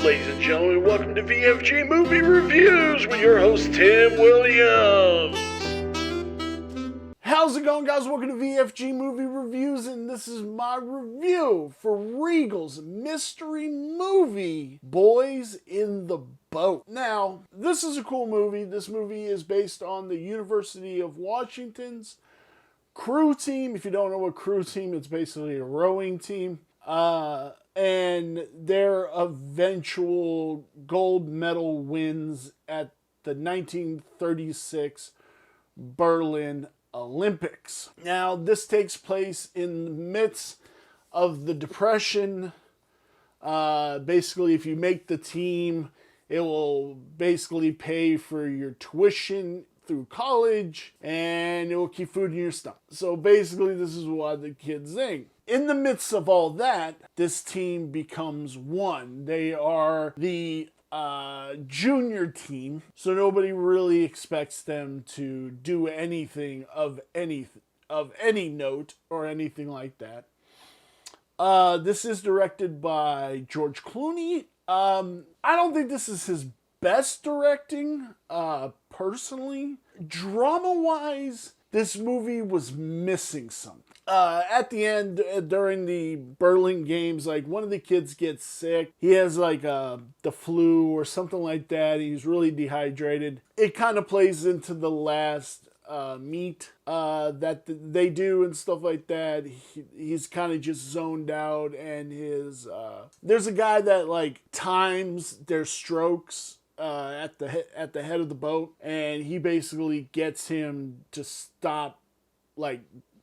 ladies and gentlemen, welcome to VFG Movie Reviews with your host, Tim Williams. How's it going, guys? Welcome to VFG Movie Reviews, and this is my review for Regal's mystery movie, Boys in the Boat. Now, this is a cool movie. This movie is based on the University of Washington's crew team. If you don't know what crew team, it's basically a rowing team. And their eventual gold medal wins at the 1936 Berlin Olympics. Now, this takes place in the midst of the Depression. Basically, if you make the team, it will basically pay for your tuition through college, and it will keep food in your stomach. So basically, this is what the kids think. In the midst of all that, this team becomes one. They are the junior team, so nobody really expects them to do anything of any note or anything like that. This is directed by George Clooney. I don't think this is his best directing, personally. Drama-wise, this movie was missing something. At the end, during the Berlin Games, like, one of the kids gets sick. He has, like, the flu or something like that. He's really dehydrated. It kind of plays into the last meet that they do and stuff like that. He's kind of just zoned out, and there's a guy that, like, times their strokes at the head of the boat, and he basically gets him to stop, like,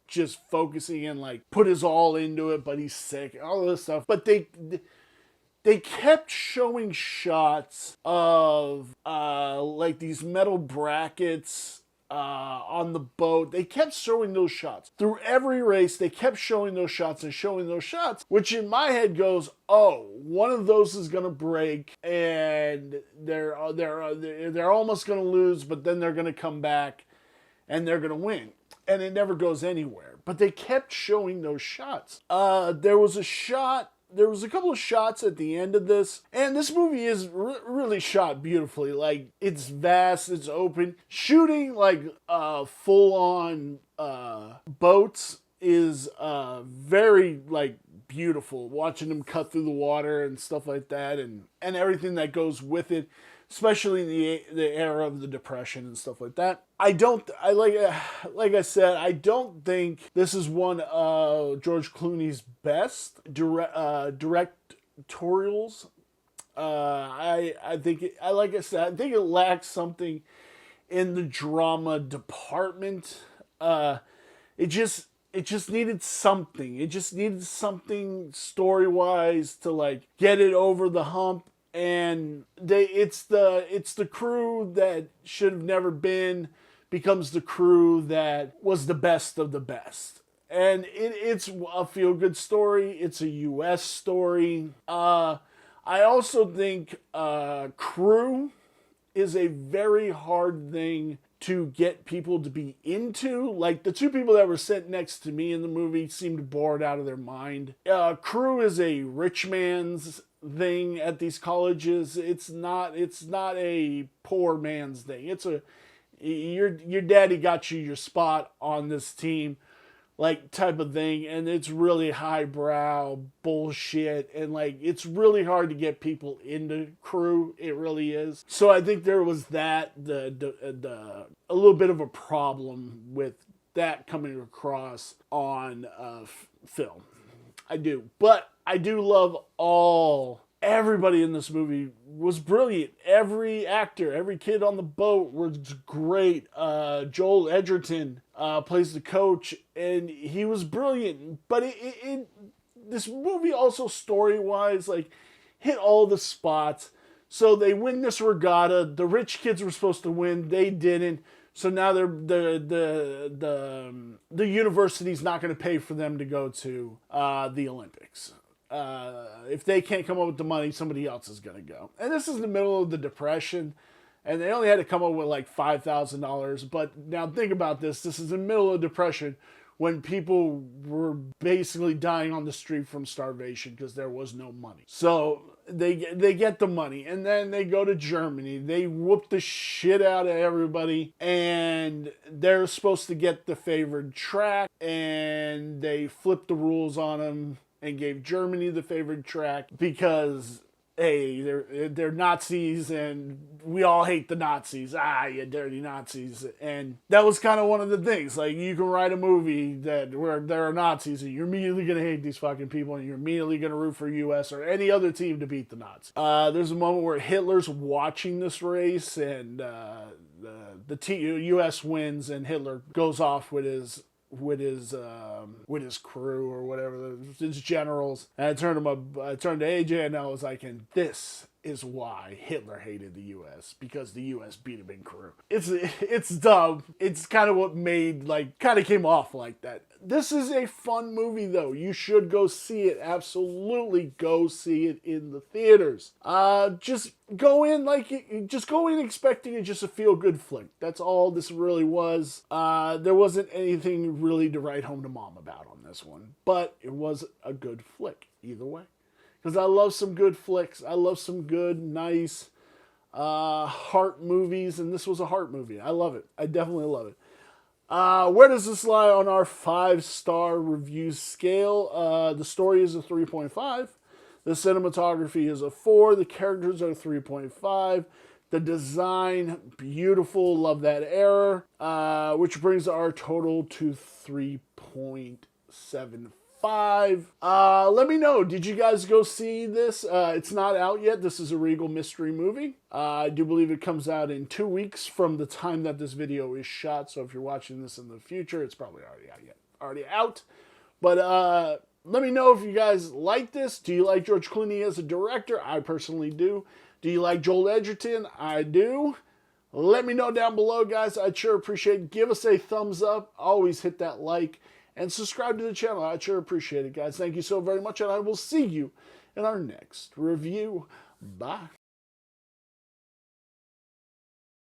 just focusing and, like, put his all into it, but he's sick, all this stuff. But they kept showing shots of like these metal brackets on the boat. They kept showing those shots through every race. They kept showing those shots and showing those shots, which in my head goes, oh, one of those is gonna break, and they're almost gonna lose, but then they're gonna come back and they're gonna win. And it never goes anywhere. But they kept showing those shots. There was a couple of shots at the end of this. And this movie is really shot beautifully. Like, it's vast, it's open. Shooting, like, full-on boats is very, like, beautiful. Watching them cut through the water and stuff like that. And everything that goes with it. Especially in the era of the Depression and stuff like that. Like I said, I don't think this is one of George Clooney's best directorials. I think it lacks something in the drama department. It just needed something. It just needed something story-wise to, like, get it over the hump. And it's the crew that should have never been becomes the crew that was the best of the best. And it's a feel-good story. It's a U.S. story. I also think crew is a very hard thing to get people to be into. Like, the two people that were sitting next to me in the movie seemed bored out of their mind. Crew is a rich man's thing at these colleges. It's not a poor man's thing. It's your daddy got you your spot on this team, like, type of thing. And it's really highbrow bullshit, and, like, it's really hard to get people into crew. It really is. So I think there was that a little bit of a problem with that coming across on film. I do. But I do love everybody in this movie was brilliant. Every actor, every kid on the boat was great. Joel Edgerton plays the coach, and he was brilliant. But this movie also, story-wise, like, hit all the spots. So they win this regatta. The rich kids were supposed to win. They didn't. So now the university's not going to pay for them to go to the Olympics. If they can't come up with the money, somebody else is going to go. And this is in the middle of the Depression, and they only had to come up with like $5,000. But now think about this. This is in the middle of the Depression when people were basically dying on the street from starvation because there was no money. So They get the money, and then they go to Germany. They whoop the shit out of everybody, and they're supposed to get the favored track, and they flipped the rules on them and gave Germany the favored track because, hey, they're Nazis, and we all hate the Nazis. Ah, you dirty Nazis. And that was kind of one of the things. Like, you can write a movie where there are Nazis, and you're immediately going to hate these fucking people, and you're immediately going to root for U.S. or any other team to beat the Nazis. There's a moment where Hitler's watching this race, and the U.S. wins, and Hitler goes off with his crew or whatever, his generals. And I turned to AJ, and I was like, and this is why Hitler hated the U.S., because the U.S. beat him in crew. It's dumb. It's kind of what kind of came off like that. This is a fun movie, though. You should go see it. Absolutely go see it in the theaters. Just go in expecting it just a feel-good flick. That's all this really was. There wasn't anything really to write home to mom about on this one, but it was a good flick either way. Because I love some good flicks. I love some good, nice heart movies, and this was a heart movie. I love it. I definitely love it. Where does this lie on our 5-star review scale? The story is a 3.5. The cinematography is a 4. The characters are 3.5. The design, beautiful. Love that error. Which brings our total to 3.75. Let me know, did you guys go see this? It's not out yet. This is a Regal mystery movie. I do believe it comes out in 2 weeks from the time that this video is shot. So if you're watching this in the future, it's probably already out. But let me know if you guys like this. Do you like George Clooney as a director? I personally do. Do you like Joel Edgerton? I do. Let me know down below, guys. I'd sure appreciate it. Give us a thumbs up. Always hit that like. And subscribe to the channel. I'd sure appreciate it, guys. Thank you so very much, and I will see you in our next review. Bye.